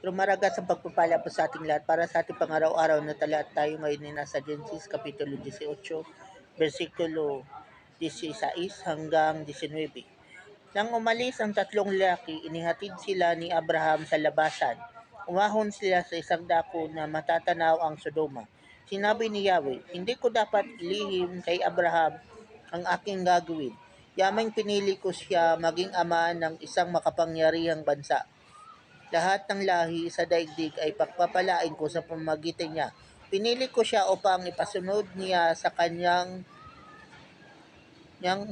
Lumaragat sa pagpapala po sa ating lahat para sa ating pang-araw-araw na tala at tayo ngayon ay nasa Genesis Kapitulo 18, versikulo 16 hanggang 19. Nang umalis ang tatlong lalaki, inihatid sila ni Abraham sa labasan. Umahon sila sa isang dako na matatanaw ang Sodoma. Sinabi ni Yahweh, hindi ko dapat ilihim kay Abraham ang aking gagawin. Yamang pinili ko siya maging ama ng isang makapangyarihang bansa. Lahat ng lahi sa daigdig ay pagpapalain ko sa pamamagitan niya. Pinili ko siya upang ipasunod niya sa niyang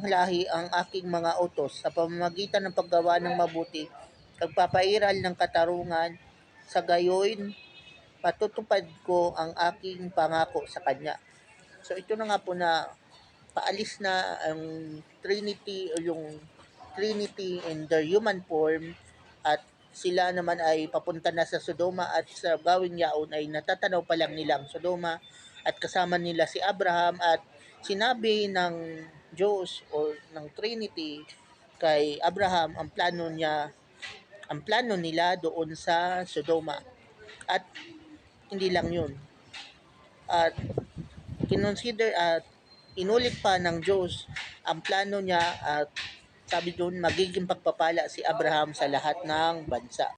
lahi ang aking mga utos sa pamamagitan ng paggawa ng mabuti, pagpapairal ng katarungan, sa gayoyn patutupad ko ang aking pangako sa kanya. So ito na nga po na paalis na ang Trinity o yung Trinity in their human form at sila naman ay papunta na sa Sodoma at sa gawing yaon ay natatanaw pa lang nilang Sodoma at kasama nila si Abraham at sinabi ng Diyos o ng Trinity kay Abraham ang plano nila doon sa Sodoma. At hindi lang yun. At kinonsider at inulit pa ng Diyos ang plano niya at sabi doon magiging pagpapala si Abraham sa lahat ng bansa.